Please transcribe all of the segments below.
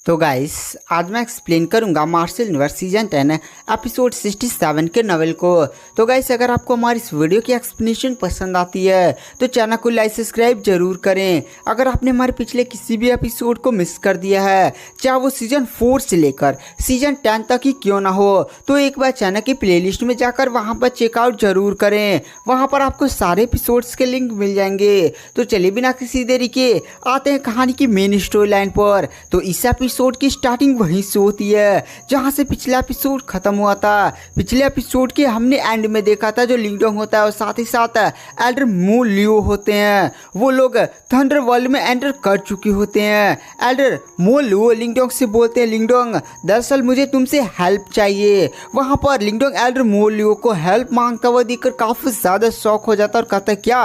तो गाइस आज मैं एक्सप्लेन करूंगा मार्शल यूनिवर्स सीजन 10 एपिसोड 67 के नॉवेल को। तो गाइस अगर आपको हमारी इस वीडियो की एक्सप्लेनेशन पसंद आती है तो चैनल को लाइक सब्सक्राइब जरूर करें। अगर आपने हमारे पिछले किसी भी एपिसोड को मिस कर दिया है, चाहे वो सीजन 4 से लेकर सीजन 10 तक ही क्यों ना हो, तो एक बार चैनल की प्लेलिस्ट में जाकर वहाँ पर चेकआउट जरूर करें। वहाँ पर आपको सारे एपिसोड्स के लिंक मिल जाएंगे। तो चलिए बिना किसी देरी के आते हैं कहानी की मेन स्टोरी लाइन पर। तो इस एपिसोड की स्टार्टिंग वहीं से होती है जहां से पिछला एपिसोड खत्म हुआ था। पिछले एपिसोड के हमने एंड में देखा था जो लिंगडोंग होता है और साथ ही साथ एल्डर मू लियो होते हैं, वो लोग थंडर वर्ल्ड में एंटर कर चुके होते हैं। एल्डर मू लियो लिंगडोंग से बोलते हैं, लिंगडोंग दरअसल मुझे तुमसे हेल्प चाहिए। वहां पर लिंगडोंग एल्डर मू लियो को हेल्प मांगता हुआ देखकर काफी ज्यादा शौक हो जाता और कहता है, क्या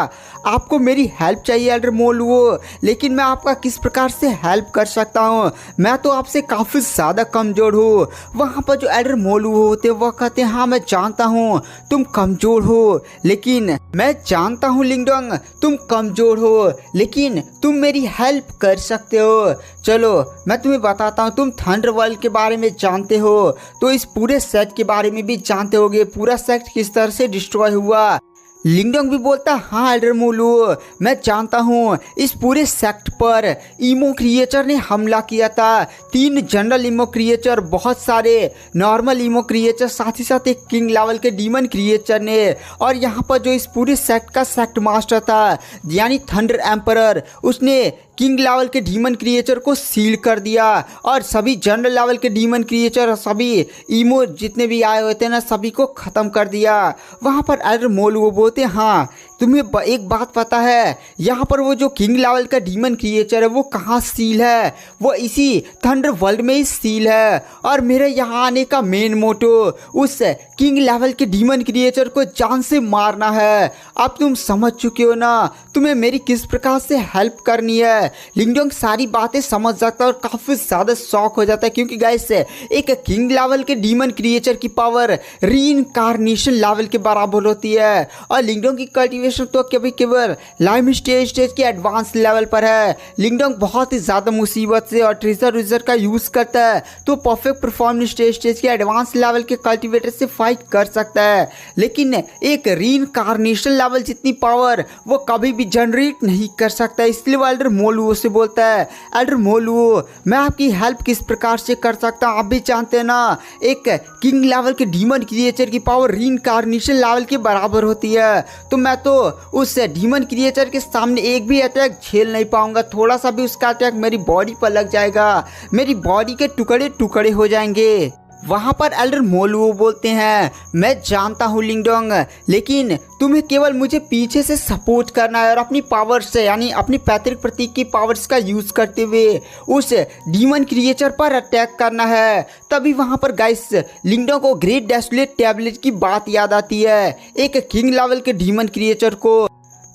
आपको मेरी हेल्प चाहिए एल्डर मू लियो? लेकिन मैं आपका किस प्रकार से हेल्प कर सकता हूँ? मैं तो आपसे काफ़ी ज़्यादा कमज़ोर हूँ। वहाँ पर जो एल्डर मोलू होते हैं वह कहते हैं, हाँ मैं जानता हूँ तुम कमज़ोर हो, लेकिन मैं जानता हूँ लिंगडोंग तुम कमज़ोर हो, लेकिन तुम मेरी हेल्प कर सकते हो। चलो मैं तुम्हें बताता हूँ, तुम थंडर वर्ल्ड के बारे में जानते हो तो इस पूरे सेट के बारे में भी जानते होगे, पूरा सेट किस तरह से डिस्ट्रॉय हुआ। लिंगडोंग भी बोलता, हाँ एल्डर मोलू मैं जानता हूँ इस पूरे सेक्ट पर ईमो क्रिएचर ने हमला किया था। 3 जनरल ईमो क्रिएचर, बहुत सारे नॉर्मल ईमो क्रिएचर, साथ ही साथ एक किंग लेवल के डीमन क्रिएचर ने, और यहाँ पर जो इस पूरे सेक्ट का सेक्ट मास्टर था यानी थंडर एम्परर, उसने किंग लेवल के डीमन क्रिएचर को सील कर दिया और सभी जनरल लेवल के डीमन क्रिएचर, सभी ईमो जितने भी आए हुए थे ना, सभी को ख़त्म कर दिया। वहाँ पर एल्डर मोलू वो बोलते, हाँ तुम्हें एक बात पता है यहाँ पर वो जो किंग लेवल का डीमन क्रिएचर है वो कहाँ सील है? वो इसी थंडर वर्ल्ड में ही सील है, और मेरे यहाँ आने का मेन मोटो उस किंग लेवल के डीमन क्रिएचर को जान से मारना है। अब तुम समझ चुके हो ना तुम्हें मेरी किस प्रकार से हेल्प करनी है। लिंगडोंग सारी बातें समझ जाता है और काफ़ी ज़्यादा शौक हो जाता है, क्योंकि गाइस एक किंग लेवल के डीमन क्रिएचर की पावर रीइंकार्नेशन लेवल के बराबर होती है, और लिंगडोंग की कल्टिवेशन तो कभी केवल लाइम स्टेज के एडवांस लेवल पर है। लिंगडोंग बहुत ही ज़्यादा मुसीबत से और ट्रेजर का यूज़ करता है तो परफेक्ट परफॉर्म स्टेज के एडवांस लेवल के कल्टिवेटर से फाइट कर सकता है, लेकिन एक रीइंकार्नेशन लेवल जितनी पावर वो कभी भी जनरेट नहीं कर सकता। इसलिए वो एल्डर मोलू से बोलता है, एल्डर मोलू मैं आपकी हेल्प किस प्रकार से कर सकता हूँ? आप भी जानते हैं ना एक किंग लेवल के डीमन क्रिएचर की पावर रीइंकार्नेशन लेवल के बराबर होती है, तो मैं तो उस डीमन क्रिएचर के सामने एक भी अटैक झेल नहीं पाऊंगा। थोड़ा सा भी उसका अटैक मेरी बॉडी पर लग जाएगा, मेरी बॉडी के टुकड़े टुकड़े हो जाएंगे। वहाँ पर एल्डर मोलू बोलते हैं, मैं जानता हूँ लिंगडोंग, लेकिन तुम्हें केवल मुझे पीछे से सपोर्ट करना है और अपनी पावर्स से यानी अपनी पैतृक प्रतीक की पावर्स का यूज़ करते हुए उस डीमन क्रिएचर पर अटैक करना है। तभी वहाँ पर गाइस लिंगडोंग को ग्रेट डेसोलेट टैबलेट की बात याद आती है। एक किंग लेवल के डीमन क्रिएचर को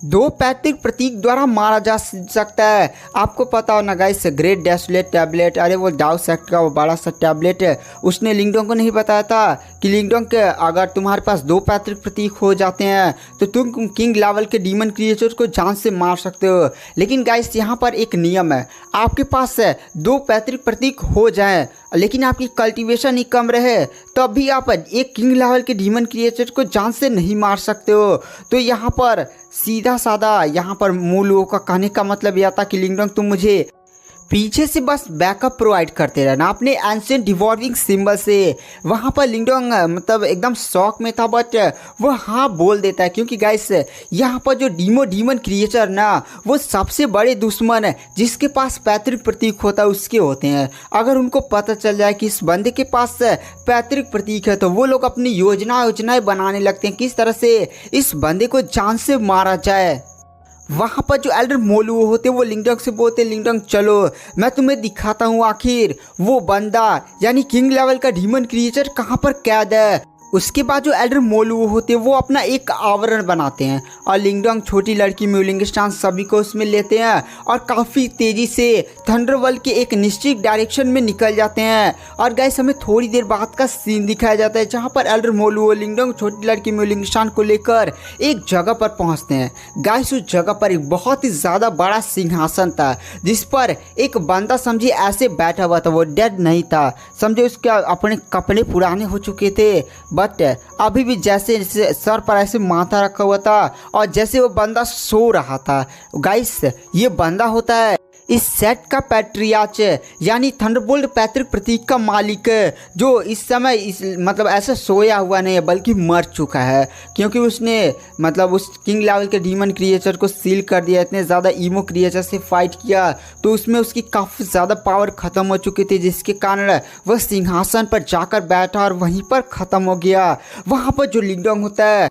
2 पैतृक प्रतीक द्वारा मारा जा सकता है। आपको पता हो ना गाइस ग्रेट डेसोलेट टैबलेट, अरे वो डाउ सेक्ट का वो बड़ा सा टैबलेट है, उसने लिंगडोंग को नहीं बताया था कि लिंगडोंग के अगर तुम्हारे पास 2 पैतृक प्रतीक हो जाते हैं तो तुम किंग लेवल के डीमन क्रिएचर को जान से मार सकते हो। लेकिन गाइस यहाँ पर एक नियम है, आपके पास 2 पैतृक प्रतीक हो जाएं लेकिन आपकी कल्टीवेशन ही कम रहे तब भी आप एक किंग लेवल के डीमन क्रिएचर को जान से नहीं मार सकते हो। तो यहाँ पर सीधा साधा यहाँ पर मूल लोगों का कहने का मतलब यह था कि लिंगडोंग तुम मुझे पीछे से बस बैकअप प्रोवाइड करते रहना अपने एंशिएंट डिवॉल्विंग सिंबल से। वहाँ पर लिंगडोंग मतलब एकदम शौक में था, बट वो हाँ बोल देता है, क्योंकि गाइस यहाँ पर जो डीमन क्रिएचर ना वो सबसे बड़े दुश्मन है जिसके पास पैतृक प्रतीक होता है उसके होते हैं। अगर उनको पता चल जाए कि इस बंदे के पास पैतृक प्रतीक है तो वो लोग अपनी योजनाएं बनाने लगते हैं किस तरह से इस बंदे को जान से मारा जाए। वहाँ पर जो एल्डर मोलू होते वो लिंगडोंग से बोलते, लिंगडोंग चलो मैं तुम्हें दिखाता हूँ आखिर वो बंदा यानी किंग लेवल का डीमन क्रिएचर कहाँ पर कैद है। उसके बाद जो एल्डर मोलुओ होते हैं वो अपना एक आवरण बनाते हैं और लिंगडोंग, छोटी लड़की म्यूलिंगस्टान सभी को उसमें लेते हैं और काफ़ी तेज़ी से थंडरवर्ल्ड के एक निश्चित डायरेक्शन में निकल जाते हैं। और गाइस हमें थोड़ी देर बाद का सीन दिखाया जाता है जहाँ पर एल्डर मोलुओ लिंगडोंग, छोटी लड़की म्यूलिंगस्टान को लेकर एक जगह पर पहुँचते हैं। गाइस उस जगह पर एक बहुत ही ज़्यादा बड़ा सिंहासन था जिस पर एक बंदा समझिए ऐसे बैठा हुआ था, वो डेड नहीं था, समझे उसके अपने कपड़े पुराने हो चुके थे बट अभी भी जैसे सर पर ऐसे माथा रखा हुआ था और जैसे वो बंदा सो रहा था। गाइस ये बंदा होता है इस सेट का पैट्रियार्च यानी थंडरबोल्ट पैतृक प्रतीक का मालिक, जो इस समय मतलब ऐसा सोया हुआ नहीं है बल्कि मर चुका है क्योंकि उसने मतलब उस किंग लेवल के डीमन क्रिएचर को सील कर दिया। इतने ज़्यादा ईमो क्रिएचर से फाइट किया तो उसमें उसकी काफ़ी ज़्यादा पावर ख़त्म हो चुकी थी जिसके कारण वह सिंहासन पर जाकर बैठा और वहीं पर ख़त्म हो गया। वहाँ पर जो लिंगडोंग होता है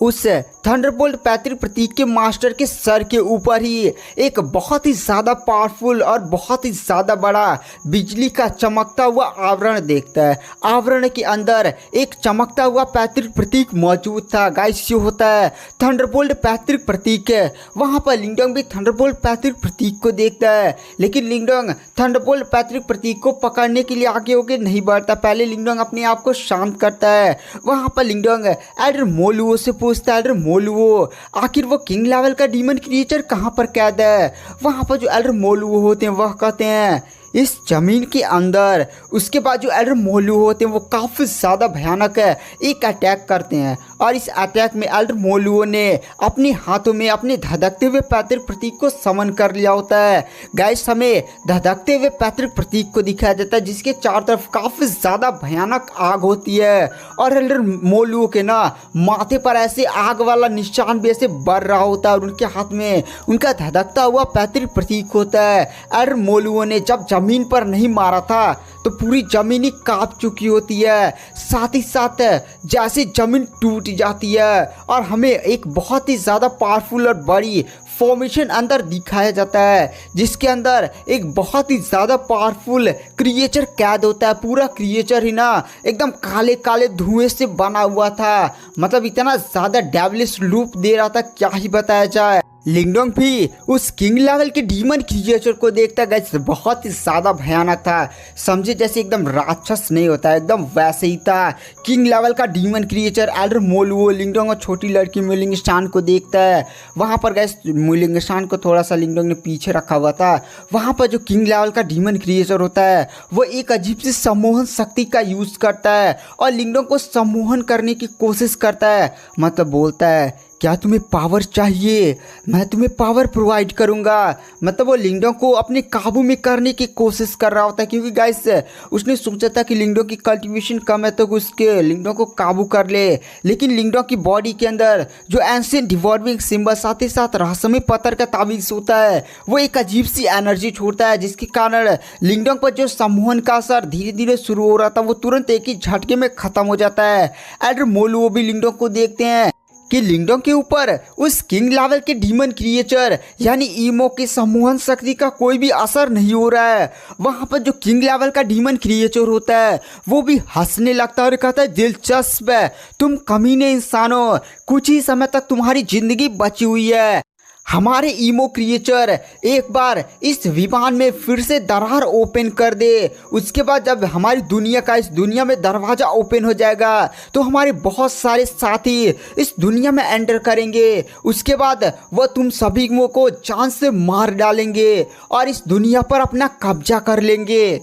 उस थंडरबोल्ट पैतृक प्रतीक के मास्टर के सर के ऊपर ही एक बहुत ही ज़्यादा पावरफुल और बहुत ही ज़्यादा बड़ा बिजली का चमकता हुआ आवरण देखता है। आवरण के अंदर एक चमकता हुआ पैतृक प्रतीक मौजूद था। गाइस जो होता है थंडरबोल्ट पैतृक प्रतीक है। वहाँ पर लिंगडोंग भी थंडरबोल्ट पैतृक प्रतीक को देखता है लेकिन लिंगडोंग थंडरबोल्ट पैतृक प्रतीक को पकड़ने के लिए आगे होकर नहीं बढ़ता। पहले लिंगडोंग अपने आप को शांत करता है। वहाँ पर लिंगडोंग एल्डर मोलुओ से पूछता है, एल्डर मोलुओ आखिर वो किंग लेवल का डीमन क्रिएचर कहाँ पर कैद है? वहाँ पर जो एल्डर मोलुओ होते हैं वह कहते हैं इस जमीन के अंदर। उसके बाद जो एल्डर मोलुओ होते हैं वो काफ़ी ज़्यादा भयानक है, एक अटैक करते हैं और इस अटैक में एल्डर मोलुओ ने अपने हाथों में अपने धधकते हुए पैतृक प्रतीक को समन कर लिया होता है। गाइस हमें धधकते हुए पैतृक प्रतीक को दिखाया जाता है जिसके चारों तरफ काफ़ी ज़्यादा भयानक आग होती है और एल्डर मोलुओ के ना माथे पर ऐसे आग वाला निशान भी ऐसे बढ़ रहा होता है और उनके हाथ में उनका धधकता हुआ पैतृक प्रतीक होता है। एल्डर मोलुओ ने जब जमीन पर नहीं मारा था तो पूरी जमीन ही कांप चुकी होती है, साथ ही साथ जैसे जमीन टूट जाती है और हमें एक बहुत ही ज़्यादा पावरफुल और बड़ी फॉर्मेशन अंदर दिखाया जाता है जिसके अंदर एक बहुत ही ज़्यादा पावरफुल क्रिएचर कैद होता है। पूरा क्रिएचर ही ना एकदम काले काले धुएं से बना हुआ था, मतलब इतना ज़्यादा डेविलिश लुक दे रहा था क्या ही बताया जाए। लिंगडोंग भी उस किंग लेवल के डीमन क्रिएचर को देखता गया, बहुत ही ज़्यादा भयानक था, समझे जैसे एकदम राक्षस नहीं होता एकदम वैसे ही था। किंग लेवल का डीमन क्रिएचर एल्डर मोलुओ लिंगडोंग और छोटी लड़की म्यूलिंगस्टान को देखता है। वहाँ पर गैस म्यूलिंगस्टान को थोड़ा सा लिंगडोंग ने पीछे रखा हुआ था। वहाँ पर जो किंग लेवल का डीमन क्रिएचर होता है वो एक अजीब सी सम्मोहन शक्ति का यूज़ करता है और लिंगडोंग को सम्मोहन करने की कोशिश करता है, मतलब बोलता है क्या तुम्हें पावर चाहिए, मैं तुम्हें पावर प्रोवाइड करूंगा। मतलब वो लिंगडोंग को अपने काबू में करने की कोशिश कर रहा होता है क्योंकि गाइस उसने सोचा था कि लिंगडोंग की कल्टीवेशन कम है तो उसके लिंगडोंग को काबू कर ले, लेकिन लिंगडोंग की बॉडी के अंदर जो एंशिएंट डिवॉल्विंग सिंबल साथ ही साथ रहस्यमय पत्थर का ताबीज़ होता है वो एक अजीब सी एनर्जी छोड़ता है जिसके कारण लिंगडोंग पर जो सम्मोहन का असर धीरे धीरे शुरू हो रहा था वो तुरंत एक ही झटके में ख़त्म हो जाता है। एल्डर मोलुओ भी लिंगडोंग को देखते हैं कि लिंगडोंग के ऊपर उस किंग लेवल के डीमन क्रिएचर यानी ईमो के सम्मोहन शक्ति का कोई भी असर नहीं हो रहा है। वहाँ पर जो किंग लेवल का डीमन क्रिएचर होता है वो भी हंसने लगता है और कहता है दिलचस्प है, तुम कमीने इंसानों, कुछ ही समय तक तुम्हारी जिंदगी बची हुई है। हमारे ईमो क्रिएचर एक बार इस विमान में फिर से दरार ओपन कर दे, उसके बाद जब हमारी दुनिया का इस दुनिया में दरवाज़ा ओपन हो जाएगा तो हमारे बहुत सारे साथी इस दुनिया में एंटर करेंगे। उसके बाद वह तुम सभी को जान से मार डालेंगे और इस दुनिया पर अपना कब्जा कर लेंगे।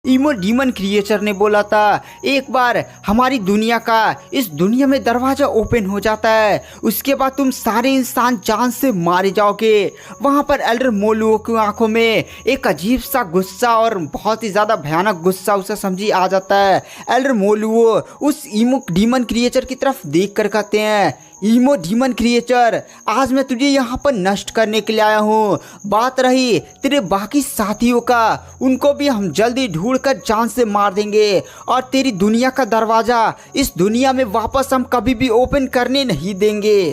ईमो डीमन क्रिएचर ने बोला था एक बार हमारी दुनिया का इस दुनिया में दरवाज़ा ओपन हो जाता है उसके बाद तुम सारे इंसान जान से मारे जाओगे। वहाँ पर एल्डर मोलुओ की आंखों में एक अजीब सा गुस्सा और बहुत ही ज़्यादा भयानक गुस्सा उसे समझी आ जाता है। एल्डर मोलुओ उस ईमो डीमन क्रिएचर की तरफ देख कर कहते हैं ईमो डीमन क्रिएचर, आज मैं तुझे यहाँ पर नष्ट करने के लिए आया हूँ। बात रही तेरे बाकी साथियों का, उनको भी हम जल्दी ढूंढ कर जान से मार देंगे और तेरी दुनिया का दरवाज़ा इस दुनिया में वापस हम कभी भी ओपन करने नहीं देंगे।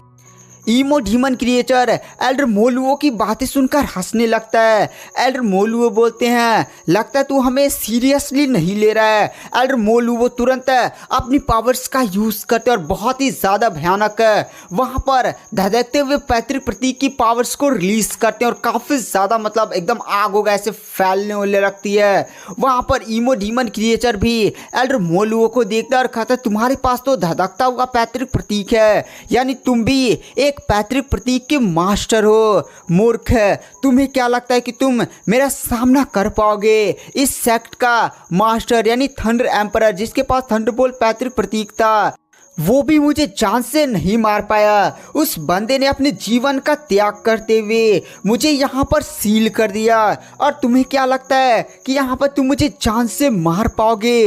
ईमो डीमन क्रिएचर एल्डर मोलुओ की बातें सुनकर हंसने लगता है। एल्डर मोलुओ बोलते हैं, लगता है तू हमें सीरियसली नहीं ले रहा है। एल्डर मोलुओ तुरंत अपनी पावर्स का यूज़ करते और बहुत ही ज़्यादा भयानक वहाँ पर धधकते हुए पैतृक प्रतीक की पावर्स को रिलीज करते हैं और काफ़ी ज़्यादा मतलब एकदम आग होगा ऐसे फैलने वाले लगती है। वहाँ पर ईमो डीमन क्रिएचर भी एल्डर मोलुओ को देखता और कहता है, तुम्हारे पास तो धधकता हुआ पैतृक प्रतीक है, यानी तुम भी एक पैतृक प्रतीक के मास्टर हो। मूर्ख, तुम्हें क्या लगता है कि तुम मेरा सामना कर पाओगे? इस सेक्ट का मास्टर यानी थंडर एम्परर, जिसके पास थंडरबोल्ट पैतृक प्रतीक था, वो भी मुझे जान से नहीं मार पाया। उस बंदे ने अपने जीवन का त्याग करते हुए मुझे यहाँ पर सील कर दिया, और तुम्हें क्या लगता है कि यहाँ पर तुम मुझे जान से मार पाओगे?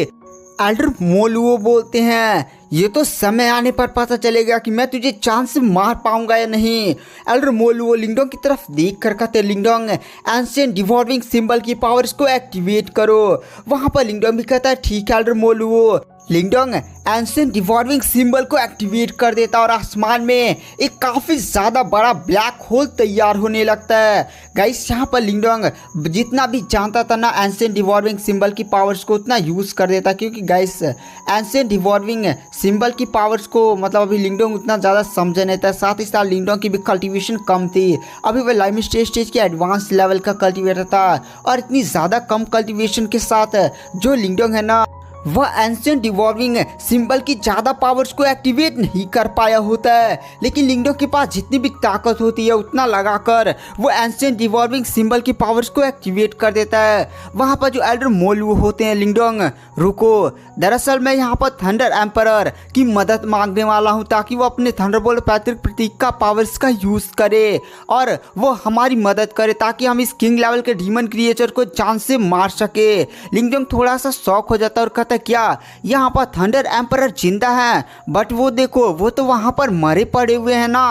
एल्डर मोलुओ बोलते हैं, ये तो समय आने पर पता चलेगा कि मैं तुझे जान से मार पाऊंगा या नहीं। एल्डर मोलुओ लिंगडोंग की तरफ देख कर कहते, लिंगडोंग एंशिएंट डिवॉल्विंग सिंबल की पावर्स को एक्टिवेट करो। वहाँ पर लिंगडोंग भी कहता है, ठीक है एल्डर मोलुओ। लिंगडोंग एंशिएंट डिवॉल्विंग सिंबल को एक्टिवेट कर देता और आसमान में एक काफ़ी ज़्यादा बड़ा ब्लैक होल तैयार होने लगता है। गाइस यहाँ पर लिंगडोंग जितना भी जानता था ना एंशिएंट डिवॉल्विंग सिंबल की पावर्स को, उतना यूज़ कर देता, क्योंकि गाइस एंशिएंट डिवॉल्विंग सिंबल की पावर्स को मतलब अभी लिंगडोंग उतना ज़्यादा समझ नहीं था। साथ ही साथ लिंगडोंग की भी कल्टीवेशन कम थी, अभी वह लाइम स्टेज के एडवांस लेवल का कल्टीवेटर था, और इतनी ज़्यादा कम कल्टीवेशन के साथ जो लिंगडोंग है ना, वह एंशिएंट डिवॉल्विंग सिंबल की ज़्यादा पावर्स को एक्टिवेट नहीं कर पाया होता है। लेकिन लिंगडोंग के पास जितनी भी ताकत होती है उतना लगाकर वो एंशिएंट डिवॉल्विंग सिंबल की पावर्स को एक्टिवेट कर देता है। वहाँ पर जो एल्डर मोलुओ होते हैं, लिंगडोंग रुको, दरअसल मैं यहाँ पर थंडर एम्परर की मदद मांगने वाला हूँ, ताकि वो अपने थंडरबोल्ट पैतृक प्रतीक का पावर्स का यूज़ करे और वो हमारी मदद करे, ताकि हम इस किंग लेवल के डीमन क्रिएचर को जान से मार सके। लिंगडोंग थोड़ा सा शॉक हो जाता है और क्या यहाँ पर थंडर एम्परर जिंदा है? बट वो देखो, वो तो वहां पर मरे पड़े हुए हैं ना।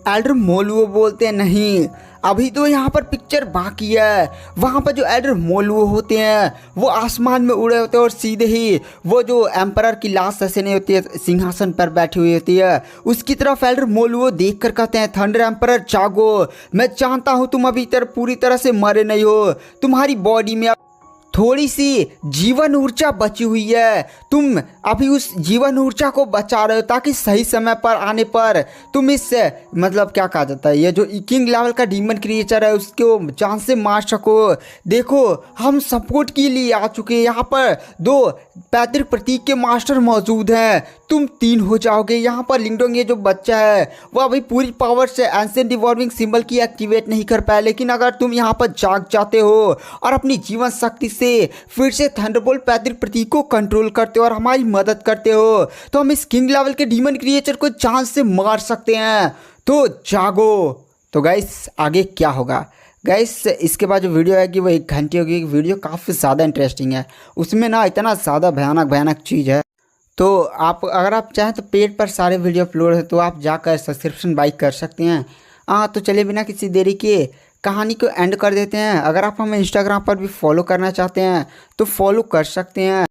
एल्डर मोलुओ बोलते हैं, नहीं, अभी तो यहाँ पर पिक्चर बाकी है। वहाँ पर जो एल्डर मोलुओ होते हैं वो आसमान में उड़े होते हैं और सीधे ही वो जो एम्परर की लाश ऐसे नहीं होती है, सिंहासन पर बैठी हुई होती है, उसकी तरफ एल्डर मोलुओ देख कर कहते हैं, थंडर एम्परर जागो, मैं जानता हूँ तुम अभी पूरी तरह से मरे नहीं हो, तुम्हारी बॉडी में थोड़ी सी जीवन ऊर्जा बची हुई है, तुम अभी उस जीवन ऊर्जा को बचा रहे हो, ताकि सही समय पर आने पर तुम इस मतलब क्या कहा जाता है, ये जो किंग लेवल का डीमन क्रिएचर है उसको जान से मार सको। देखो हम सपोर्ट के लिए आ चुके हैं, यहाँ पर 2 पैतृक प्रतीक के मास्टर मौजूद हैं, तुम 3 हो जाओगे। यहाँ पर लिंगडोंग ये जो बच्चा है वो अभी पूरी पावर से एंशिएंट डिवॉल्विंग सिंबल की एक्टिवेट नहीं कर पाया, लेकिन अगर तुम यहाँ पर जाग जाते हो और अपनी जीवन शक्ति से फिर से थंडरबोल्ट पैतृक प्रतीक को कंट्रोल करते हो और हमारी मदद करते हो, तो हम इस किंग लेवल के डीमन क्रिएचर को जान से मार सकते हैं। तो जागो। तो गाइस आगे क्या होगा? गाइस इसके बाद जो वीडियो आएगी वो 1 घंटे होगी। वीडियो काफ़ी ज़्यादा इंटरेस्टिंग है, उसमें ना इतना ज़्यादा भयानक चीज़ है। तो आप अगर आप चाहें तो पेड पर सारे वीडियो अपलोड है, तो आप जाकर सब्सक्रिप्शन बाई कर सकते हैं। तो चलिए बिना किसी देरी के कहानी को एंड कर देते हैं। अगर आप हमें इंस्टाग्राम पर भी फॉलो करना चाहते हैं तो फॉलो कर सकते हैं।